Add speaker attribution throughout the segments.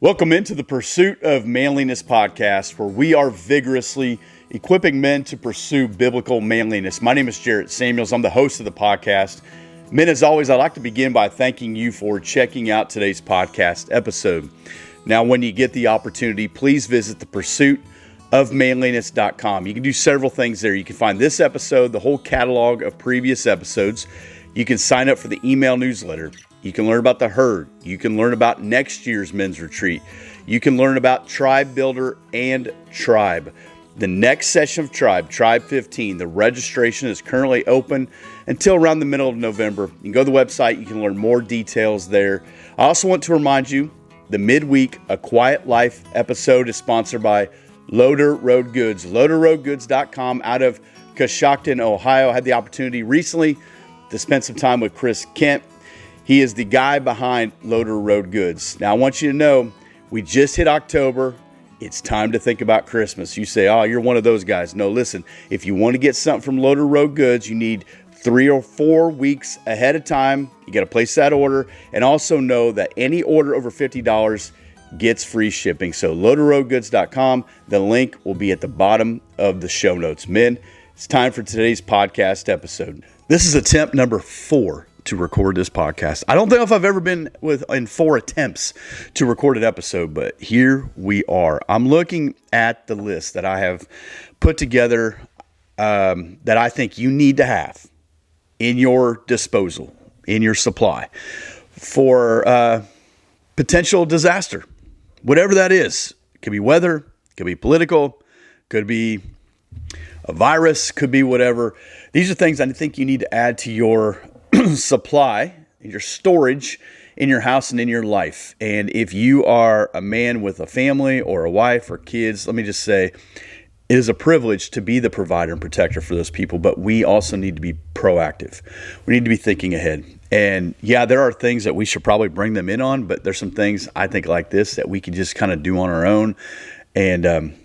Speaker 1: Welcome into the Pursuit of Manliness podcast, where we are vigorously equipping men to pursue biblical manliness. My name is Jarrett Samuels. I'm the host of the podcast. Men, as always, I'd like to begin by thanking you for checking out today's podcast episode. Now, when you get the opportunity, please visit thepursuitofmanliness.com. You can do several things there. You can find this episode, the whole catalog of previous episodes. You can sign up for the email newsletter. You can learn about the herd. You can learn about next year's men's retreat. You can learn about Tribe Builder and Tribe. The next session of Tribe 15, the registration is currently open until around the middle of November. You can go to the website. You can learn more details there. I also want to remind you, the midweek A Quiet Life episode is sponsored by Loader Road Goods. LoaderRoadGoods.com out of Coshocton, Ohio. I had the opportunity recently to spend some time with Chris Kent. He is the guy behind Loader Road Goods. Now, I want you to know, we just hit October. It's time to think about Christmas. You say, oh, you're one of those guys. No, listen, if you want to get something from Loader Road Goods, you need 3 or 4 weeks ahead of time. You got to place that order. And also know that any order over $50 gets free shipping. So LoaderRoadGoods.com. The link will be at the bottom of the show notes. Men, it's time for today's podcast episode. This is attempt number 4 to record this podcast. I don't know if I've ever been in 4 attempts to record an episode, but here we are. I'm looking at the list that I have put together that I think you need to have in your disposal, in your supply for potential disaster, whatever that is. It could be weather, it could be political, could be a virus, could be whatever. These are things I think you need to add to your supply, your storage in your house and in your life. And if you are a man with a family or a wife or kids, let me just say, it is a privilege to be the provider and protector for those people, but we also need to be proactive. We need to be thinking ahead. And yeah, there are things that we should probably bring them in on, but there's some things I think like this that we can just kind of do on our own and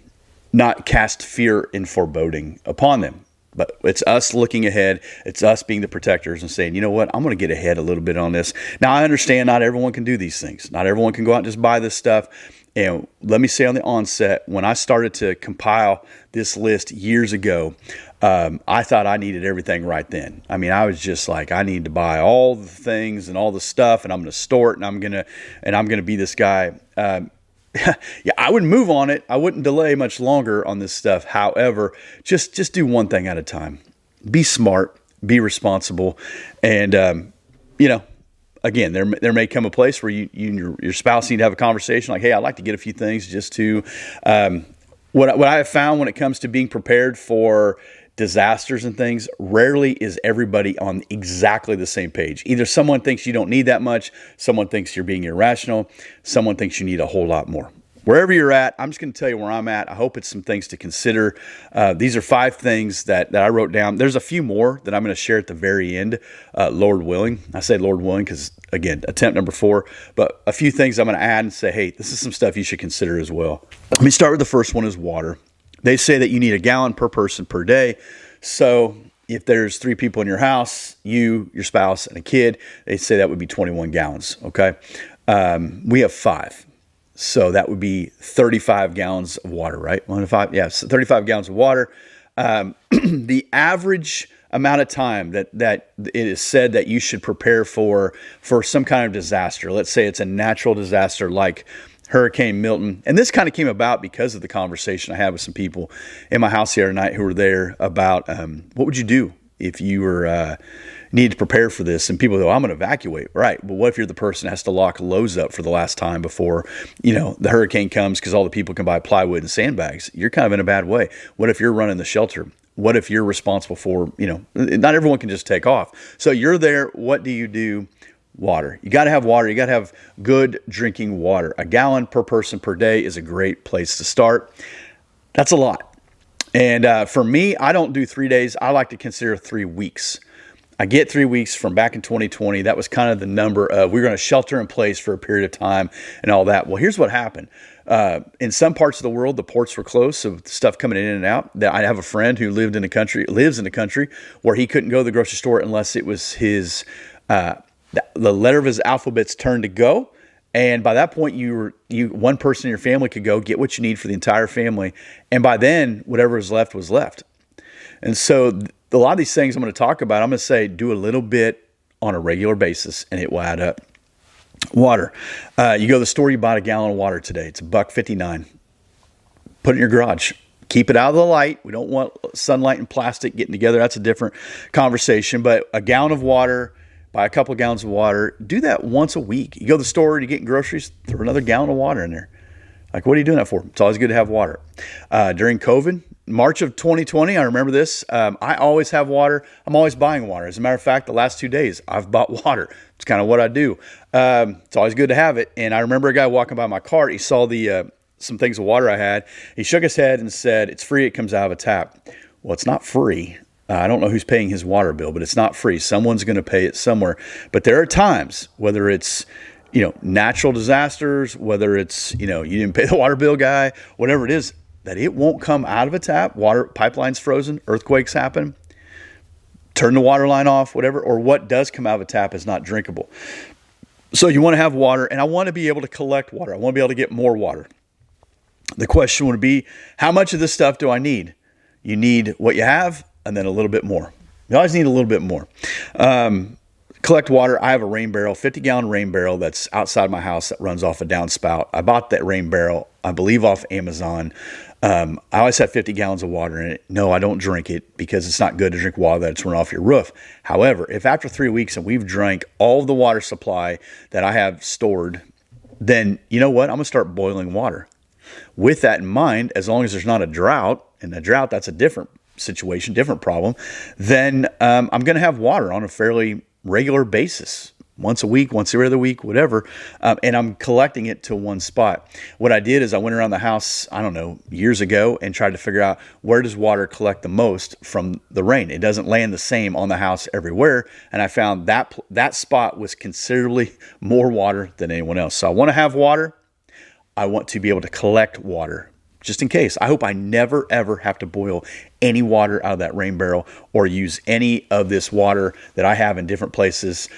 Speaker 1: not cast fear and foreboding upon them. But it's us looking ahead. It's us being the protectors and saying, you know what, I'm going to get ahead a little bit on this. Now, I understand not everyone can do these things. Not everyone can go out and just buy this stuff. And let me say on the onset, when I started to compile this list years ago, I thought I needed everything right then. I mean, I was just like, I need to buy all the things and all the stuff, and I'm going to store it, and I'm going to be this guy. Yeah, I wouldn't move on it. I wouldn't delay much longer on this stuff. However, just do one thing at a time. Be smart, be responsible, and again, there may come a place where you and your spouse need to have a conversation like, hey, I'd like to get a few things just to what I have found when it comes to being prepared for disasters and things, rarely is everybody on exactly the same page. Either someone thinks you don't need that much, someone thinks you're being irrational, someone thinks you need a whole lot more. Wherever you're at, I'm just going to tell you where I'm at. I hope it's some things to consider. These are 5 things that I wrote down. There's a few more that I'm going to share at the very end, Lord willing. I say Lord willing because, again, attempt number 4. But a few things I'm going to add and say, hey, this is some stuff you should consider as well. Let me start with the first one is water. They say that you need 1 gallon per person per day. So if there's 3 people in your house, you, your spouse, and a kid, they say that would be 21 gallons, okay? We have 5. So that would be 35 gallons of water, right? 1 to 5, yeah, so 35 gallons of water. The average amount of time that it is said that you should prepare for some kind of disaster, let's say it's a natural disaster like Hurricane Milton. And this kind of came about because of the conversation I had with some people in my house the other night who were there about what would you do if you were needed to prepare for this? And people go, I'm going to evacuate. Right. But what if you're the person that has to lock Lowe's up for the last time before, the hurricane comes because all the people can buy plywood and sandbags? You're kind of in a bad way. What if you're running the shelter? What if you're responsible for, not everyone can just take off. So you're there. What do you do? Water. You got to have water. You got to have good drinking water. 1 gallon per person per day is a great place to start. That's a lot. And for me, I don't do 3 days. I like to consider 3 weeks. I get 3 weeks from back in 2020. That was kind of the number of we're going to shelter in place for a period of time and all that. Well, here's what happened. In some parts of the world, the ports were closed, so stuff coming in and out. I have a friend who lives in a country where he couldn't go to the grocery store unless it was his the letter of his alphabet's turn to go, And by that point, one person in your family could go get what you need for the entire family. And by then, whatever was left was left. And so a lot of these things I'm going to talk about, I'm going to say do a little bit on a regular basis, and it will add up. Water. You go to the store, you buy a gallon of water today. It's $1.59. Put it in your garage. Keep it out of the light. We don't want sunlight and plastic getting together. That's a different conversation. But a gallon of water, buy a couple of gallons of water. Do that once a week. You go to the store, you're getting groceries, throw another gallon of water in there. Like, what are you doing that for? It's always good to have water. During COVID, March of 2020, I remember this. I always have water. I'm always buying water. As a matter of fact, the last 2 days, I've bought water. It's kind of what I do. It's always good to have it. And I remember a guy walking by my cart. He saw some things of water I had. He shook his head and said, "It's free. It comes out of a tap." Well, it's not free. I don't know who's paying his water bill, but it's not free. Someone's going to pay it somewhere. But there are times, whether it's natural disasters, whether it's you didn't pay the water bill guy, whatever it is, that it won't come out of a tap. Water pipelines frozen, earthquakes happen, turn the water line off, whatever, or what does come out of a tap is not drinkable. So you want to have water, and I want to be able to collect water. I want to be able to get more water. The question would be, how much of this stuff do I need? You need what you have and then a little bit more. You always need a little bit more. Collect water. I have a rain barrel, 50-gallon rain barrel that's outside my house that runs off a downspout. I bought that rain barrel, I believe, off Amazon. I always have 50 gallons of water in it. No, I don't drink it because it's not good to drink water that's run off your roof. However, if after 3 weeks and we've drank all of the water supply that I have stored, then you know what? I'm going to start boiling water. With that in mind, as long as there's not a drought, and a drought, that's a different situation, different problem, then I'm going to have water on a fairly regular basis, once a week, once every other week, whatever, and I'm collecting it to one spot. What I did is I went around the house, I don't know, years ago and tried to figure out where does water collect the most from the rain. It doesn't land the same on the house everywhere, and I found that spot was considerably more water than anyone else. So I want to have water. I want to be able to collect water just in case. I hope I never, ever have to boil any water out of that rain barrel or use any of this water that I have in different places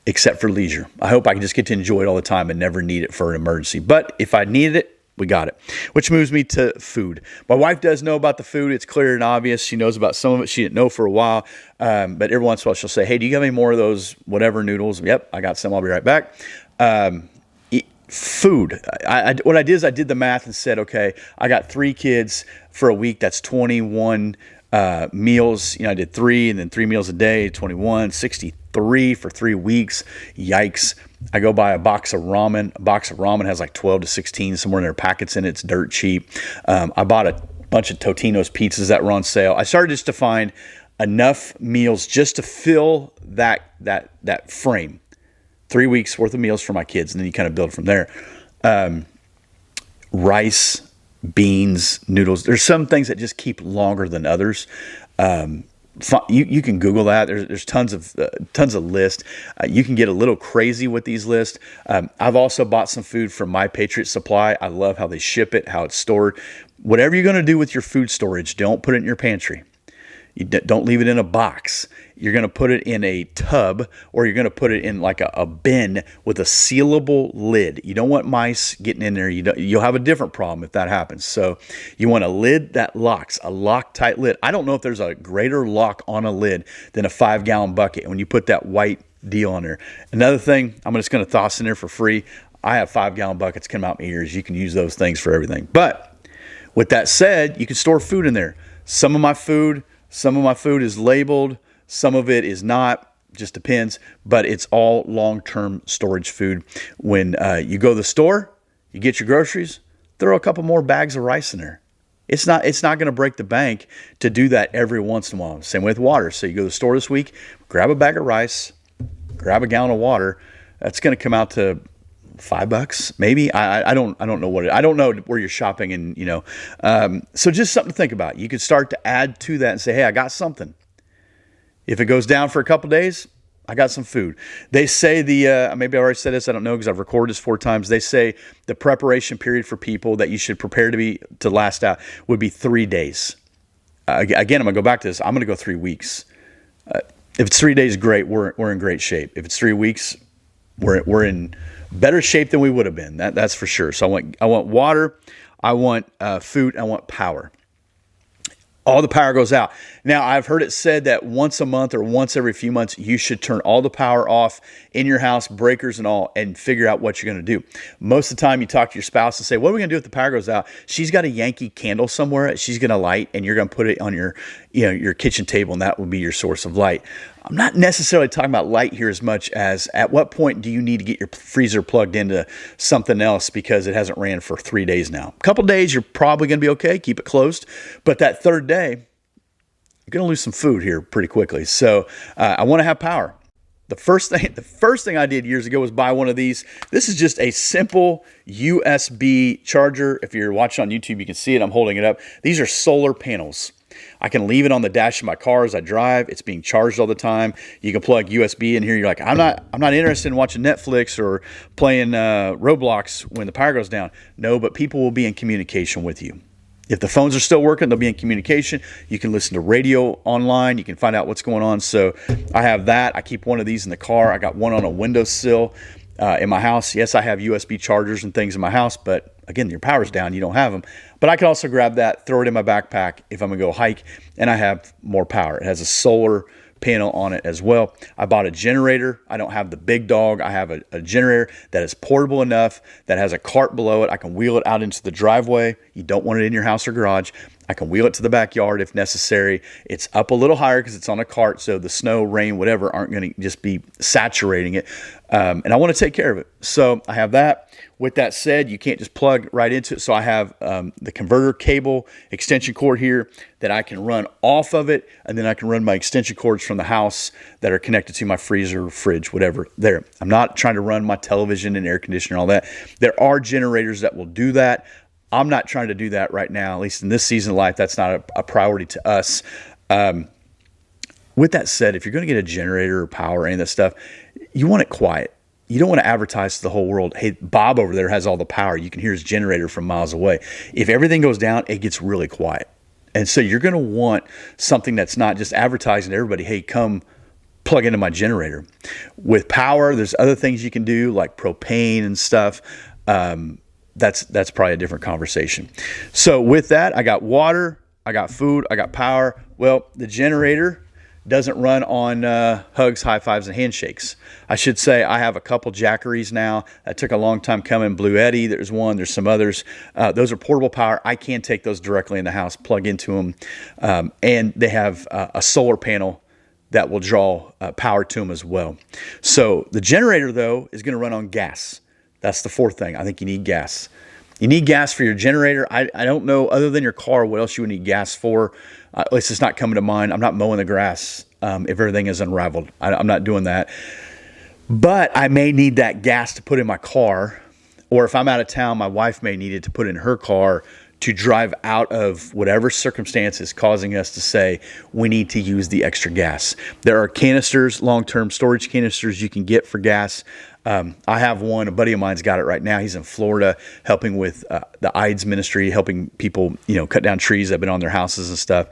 Speaker 1: except for leisure. I hope I can just get to enjoy it all the time and never need it for an emergency. But if I needed it, we got it. Which moves me to food. My wife does know about the food. It's clear and obvious. She knows about some of it. She didn't know for a while. But every once in a while she'll say, "Hey, do you have any more of those whatever noodles?" "Yep, I got some. I'll be right back." Food. What I did is I did the math and said, okay, I got 3 kids for a week. That's 21 meals. I did 3 and then 3 meals a day, 21, 63 for 3 weeks. Yikes. I go buy a box of ramen. A box of ramen has like 12 to 16 somewhere in their packets in it. It's dirt cheap. I bought a bunch of Totino's pizzas that were on sale. I started just to find enough meals just to fill that frame. 3 weeks worth of meals for my kids, and then you kind of build from there. Rice, beans, noodles. There's some things that just keep longer than others. You can Google that. There's tons of lists. You can get a little crazy with these lists. I've also bought some food from My Patriot Supply. I love how they ship it, how it's stored. Whatever you're going to do with your food storage, don't put it in your pantry. You don't leave it in a box. You're going to put it in a tub, or you're going to put it in like a bin with a sealable lid. You don't want mice getting in there. You'll have a different problem if that happens. So you want a lid that locks, a Loctite lid. I don't know if there's a greater lock on a lid than a 5-gallon bucket when you put that white deal on there. Another thing I'm just going to toss in there for free. I have 5-gallon buckets come out my ears. You can use those things for everything. But with that said, you can store food in there. Some of my food is labeled. Some of it is not, just depends, but it's all long-term storage food. When you go to the store, you get your groceries, throw a couple more bags of rice in there. It's not going to break the bank to do that every once in a while. Same with water. So you go to the store this week, grab a bag of rice, grab a gallon of water. That's going to come out to $5 maybe. I don't know I don't know where you're shopping, and so just something to think about. You could start to add to that and say, hey, I got something. If it goes down for a couple days, I got some food. They say maybe I already said this, I don't know because I've recorded this 4 times. They say the preparation period for people that you should prepare to last out would be 3 days. Again, I'm gonna go back to this. I'm gonna go 3 weeks. If it's 3 days, great. We're in great shape. If it's 3 weeks, we're in better shape than we would have been. That's for sure. So I want water, I want food, I want power. All the power goes out. Now, I've heard it said that once a month or once every few months, you should turn all the power off in your house, breakers and all, and figure out what you're going to do. Most of the time, you talk to your spouse and say, what are we going to do if the power goes out? She's got a Yankee candle somewhere she's going to light, and you're going to put it on your kitchen table, and that will be your source of light. I'm not necessarily talking about light here as much as at what point do you need to get your freezer plugged into something else because it hasn't ran for 3 days now. A couple days, you're probably going to be okay. Keep it closed. But that third day, you're going to lose some food here pretty quickly. So I want to have power. The first thing I did years ago was buy one of these. This is just a simple USB charger. If you're watching on YouTube, you can see it. I'm holding it up. These are solar panels. I can leave it on the dash of my car as I drive. It's being charged all the time. You can plug USB in here. You're like, I'm not interested in watching Netflix or playing Roblox when the power goes down. No, but people will be in communication with you. If the phones are still working, they'll be in communication. You can listen to radio online. You can find out what's going on. So I have that. I keep one of these in the car. I got one on a windowsill in my house. Yes, I have USB chargers and things in my house, but again, your power's down. You don't have them. But I can also grab that, throw it in my backpack if I'm going to go hike, and I have more power. It has a solar panel on it as well. I bought a generator. I don't have the big dog. I have a generator that is portable enough, that has a cart below it. I can wheel it out into the driveway. You don't want it in your house or garage. I can wheel it to the backyard if necessary. It's up a little higher because it's on a cart, so the snow, rain, whatever aren't going to just be saturating it. And I want to take care of it. So I have that. With that said, you can't just plug right into it. So I have the converter cable extension cord here that I can run off of it, and then I can run my extension cords from the house that are connected to my freezer, fridge, whatever there. I'm not trying to run my television and air conditioner and all that. There are generators that will do that. I'm not trying to do that right now, at least in this season of life. That's not a priority to us. With that said, if you're going to get a generator or power or any of that stuff, you want it quiet. You don't want to advertise to the whole world, hey, Bob over there has all the power. You can hear his generator from miles away. If everything goes down, it gets really quiet. And so you're going to want something that's not just advertising to everybody, hey, come plug into my generator. With power, there's other things you can do like propane and stuff. That's probably a different conversation. So with that, I got water, I got food, I got power. Well, the generator doesn't run on hugs, high fives, and handshakes. I should say I have a couple Jackeries now. That took a long time coming. Blue Eddy, there's one, there's some others. Those are portable power. I can take those directly in the house, plug into them, and they have a solar panel that will draw power to them as well. So the generator, though, is going to run on gas. That's the fourth thing. I think you need gas. You need gas for your generator. I don't know, other than your car, what else you would need gas for. At least it's not coming to mind. I'm not mowing the grass if everything is unraveled. I'm not doing that. But I may need that gas to put in my car. Or if I'm out of town, my wife may need it to put in her car to drive out of whatever circumstance is causing us to say we need to use the extra gas. There are canisters, long-term storage canisters you can get for gas. I have one. A buddy of mine's got it right now. He's in Florida helping with the IDES ministry, helping people, cut down trees that have been on their houses and stuff.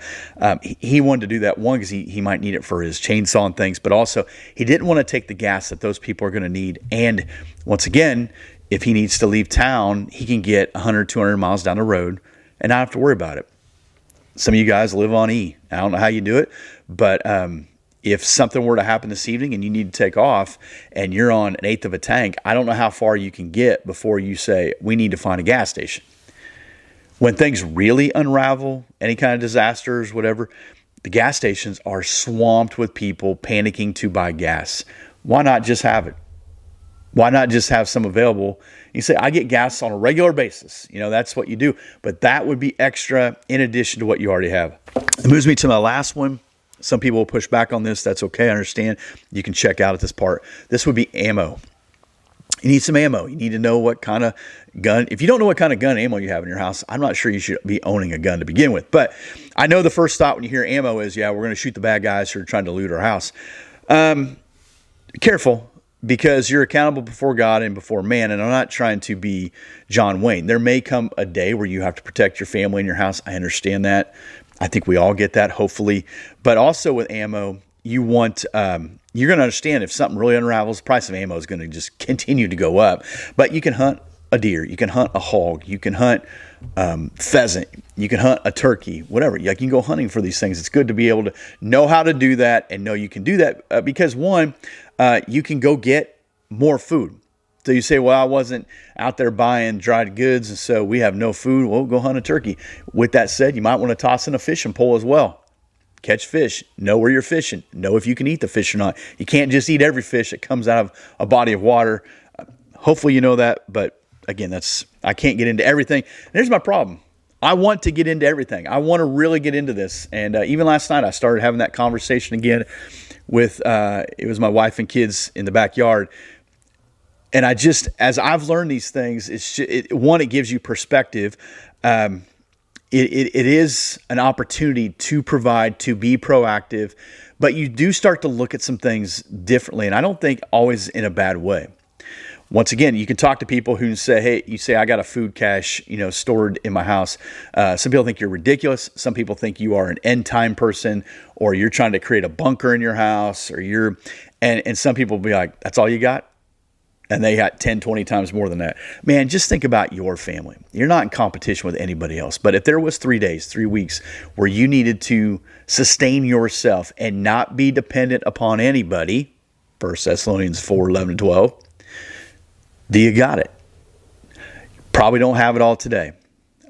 Speaker 1: He wanted to do that, one, because he might need it for his chainsaw and things, but also he didn't want to take the gas that those people are going to need. And once again, if he needs to leave town, he can get 100, 200 miles down the road and not have to worry about it. Some of you guys live on E. I don't know how you do it, but if something were to happen this evening and you need to take off and you're on an eighth of a tank, I don't know how far you can get before you say, we need to find a gas station. When things really unravel, any kind of disasters, whatever, the gas stations are swamped with people panicking to buy gas. Why not just have it? Why not just have some available? You say, I get gas on a regular basis. That's what you do. But that would be extra in addition to what you already have. It moves me to my last one. Some people will push back on this. That's okay. I understand. You can check out at this part. This would be ammo. You need some ammo. You need to know what kind of gun. If you don't know what kind of gun ammo you have in your house, I'm not sure you should be owning a gun to begin with. But I know the first thought when you hear ammo is, we're going to shoot the bad guys who are trying to loot our house. Be careful, because you're accountable before God and before man. And I'm not trying to be John Wayne. There may come a day where you have to protect your family and your house. I understand that. I think we all get that, hopefully. But also with ammo, you want, you're going to understand if something really unravels, the price of ammo is going to just continue to go up. But you can hunt a deer, you can hunt a hog, you can hunt pheasant, you can hunt a turkey, whatever. You can go hunting for these things. It's good to be able to know how to do that and know you can do that because one, you can go get more food. So you say, well, I wasn't out there buying dried goods, and so we have no food. Well, go hunt a turkey. With that said, you might want to toss in a fishing pole as well. Catch fish. Know where you're fishing. Know if you can eat the fish or not. You can't just eat every fish that comes out of a body of water. Hopefully you know that, but again, I can't get into everything. And here's my problem. I want to get into everything. I want to really get into this. And even last night, I started having that conversation again with, it was my wife and kids in the backyard. And as I've learned these things, it gives you perspective. It is an opportunity to provide, to be proactive, but you do start to look at some things differently. And I don't think always in a bad way. Once again, you can talk to people who say, hey, I got a food cache, stored in my house. Some people think you're ridiculous. Some people think you are an end time person, or you're trying to create a bunker in your house, and some people will be like, that's all you got? And they got 10, 20 times more than that. Man, just think about your family. You're not in competition with anybody else. But if there was 3 days, 3 weeks where you needed to sustain yourself and not be dependent upon anybody, 1 Thessalonians 4, 11 to 12, do you got it? Probably don't have it all today.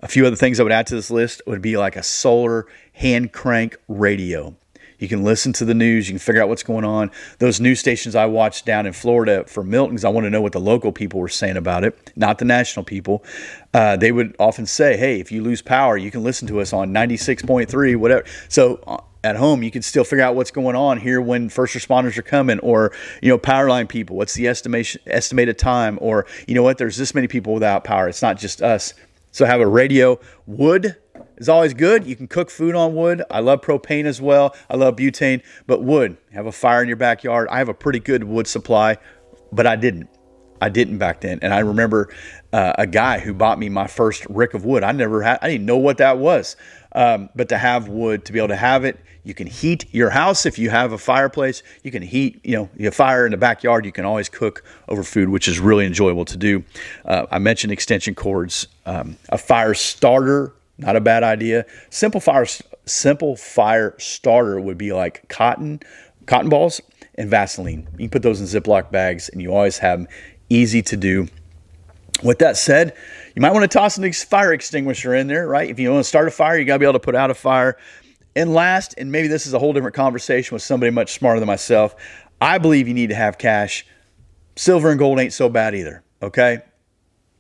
Speaker 1: A few other things I would add to this list would be like a solar hand crank radio. You can listen to the news. You can figure out what's going on. Those news stations I watched down in Florida for Milton, because I want to know what the local people were saying about it, not the national people. They would often say, hey, if you lose power, you can listen to us on 96.3, whatever. So at home, you can still figure out what's going on here when first responders are coming, or, power line people. What's the estimated time? Or, there's this many people without power. It's not just us. So have a radio. Wood is always good. You can cook food on wood. I love propane as well. I love butane, but wood. Have a fire in your backyard. I have a pretty good wood supply, but I didn't back then. And I remember a guy who bought me my first rick of wood. I didn't know what that was. But to have wood, to be able to have it, you can heat your house. If you have a fireplace, you can heat, you have fire in the backyard. You can always cook over food, which is really enjoyable to do. I mentioned extension cords, a fire starter. Not a bad idea. Simple fire starter would be like cotton balls and Vaseline. You can put those in Ziploc bags, and you always have them, easy to do. With that said, you might want to toss a fire extinguisher in there, right? If you want to start a fire, you got to be able to put out a fire. And last, and maybe this is a whole different conversation with somebody much smarter than myself, I believe you need to have cash. Silver and gold ain't so bad either, okay?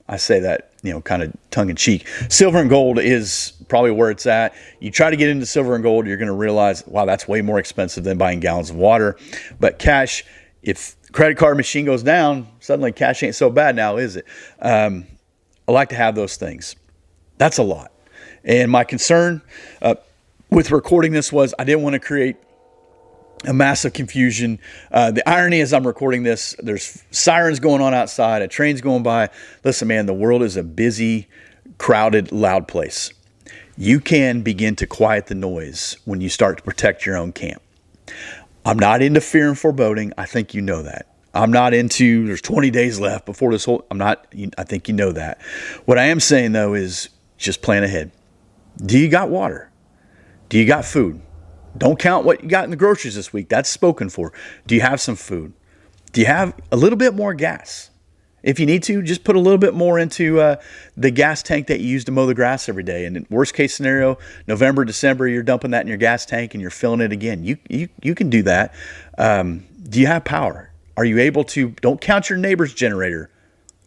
Speaker 1: I say that, kind of tongue in cheek. Silver and gold is probably where it's at. You try to get into silver and gold, you're going to realize, wow, that's way more expensive than buying gallons of water. But cash, if the credit card machine goes down, suddenly cash ain't so bad now, is it? I like to have those things. That's a lot. And my concern with recording this was I didn't want to create a massive confusion. The irony is I'm recording this, there's sirens going on outside, a train's going by. Listen, man, the world is a busy, crowded, loud place. You can begin to quiet the noise when you start to protect your own camp. I'm not into fear and foreboding. I think you know that. I'm not into there's 20 days left before this whole, I think you know that. What I am saying though is just plan ahead. Do you got water? Do you got food? Don't count what you got in the groceries this week. That's spoken for. Do you have some food? Do you have a little bit more gas? If you need to, just put a little bit more into the gas tank that you use to mow the grass every day. And in worst case scenario, November, December, you're dumping that in your gas tank and you're filling it again. You can do that. Do you have power? Are you able to? Don't count your neighbor's generator.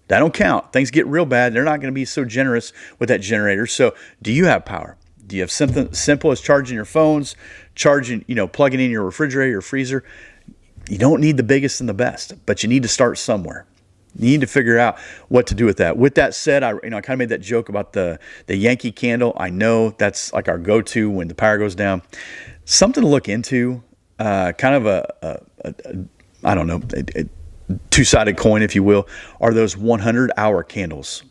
Speaker 1: That don't count. Things get real bad. They're not going to be so generous with that generator. So do you have power? Do you have something simple as charging your phones, plugging in your refrigerator, your freezer? You don't need the biggest and the best, but you need to start somewhere. You need to figure out what to do with that. With that said, I kind of made that joke about the Yankee candle. I know that's like our go-to when the power goes down. Something to look into, kind of a two-sided coin, if you will, are those 100-hour candles.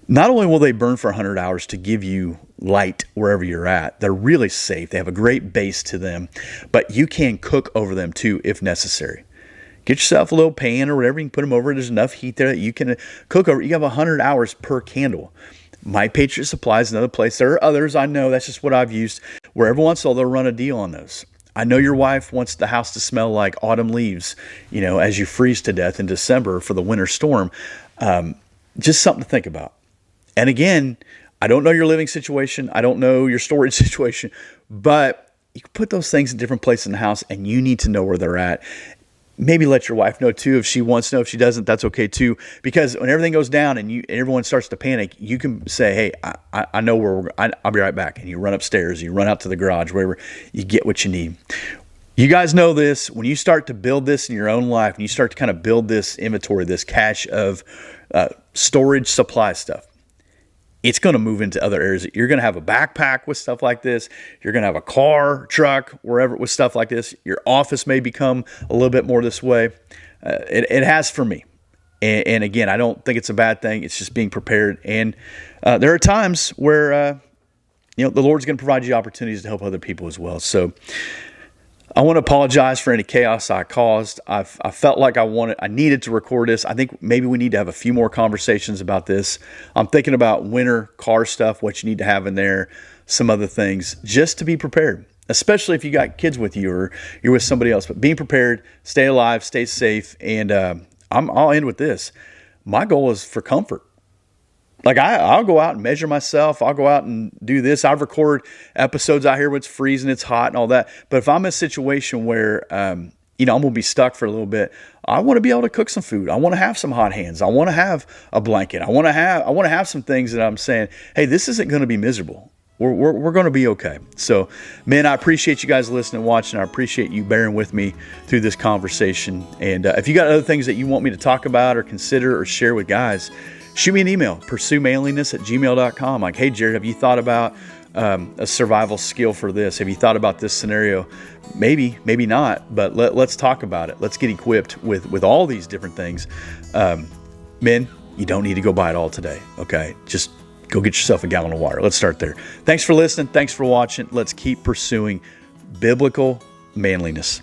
Speaker 1: Not only will they burn for 100 hours to give you light wherever you're at, they're really safe. They have a great base to them, but you can cook over them too if necessary. Get yourself a little pan or whatever. You can put them over. There's enough heat there that you can cook over. You have 100 hours per candle. My Patriot Supply is another place. There are others, I know. That's just what I've used. Where every once in a while they'll run a deal on those. I know your wife wants the house to smell like autumn leaves, as you freeze to death in December for the winter storm. Just something to think about. And again, I don't know your living situation. I don't know your storage situation, but you can put those things in different places in the house, and you need to know where they're at. Maybe let your wife know too. If she wants to know, if she doesn't, that's okay too. Because when everything goes down and everyone starts to panic, you can say, hey, I know where I'll be right back. And you run upstairs, you run out to the garage, wherever, you get what you need. You guys know this. When you start to build this in your own life, and you start to kind of build this inventory, this cache of storage supply stuff, it's going to move into other areas. You're going to have a backpack with stuff like this. You're going to have a car, truck, wherever with stuff like this. Your office may become a little bit more this way. It has for me. And again, I don't think it's a bad thing. It's just being prepared. And there are times where, the Lord's going to provide you opportunities to help other people as well. So I want to apologize for any chaos I caused. I felt like I needed to record this. I think maybe we need to have a few more conversations about this. I'm thinking about winter car stuff, what you need to have in there, some other things, just to be prepared, especially if you got kids with you or you're with somebody else. But being prepared, stay alive, stay safe, and I'll end with this. My goal is for comfort. Like I'll go out and measure myself. I'll go out and do this. I've record episodes out here when it's freezing, it's hot and all that. But if I'm in a situation where, I'm going to be stuck for a little bit, I want to be able to cook some food. I want to have some hot hands. I want to have a blanket. I want to have some things that I'm saying, hey, this isn't going to be miserable. We're going to be okay. So, man, I appreciate you guys listening and watching. I appreciate you bearing with me through this conversation. And if you got other things that you want me to talk about or consider or share with guys, shoot me an email, pursuemanliness@gmail.com. Like, hey, Jared, have you thought about a survival skill for this? Have you thought about this scenario? Maybe, maybe not, but let's talk about it. Let's get equipped with all these different things. Men, you don't need to go buy it all today, okay? Just go get yourself a gallon of water. Let's start there. Thanks for listening. Thanks for watching. Let's keep pursuing biblical manliness.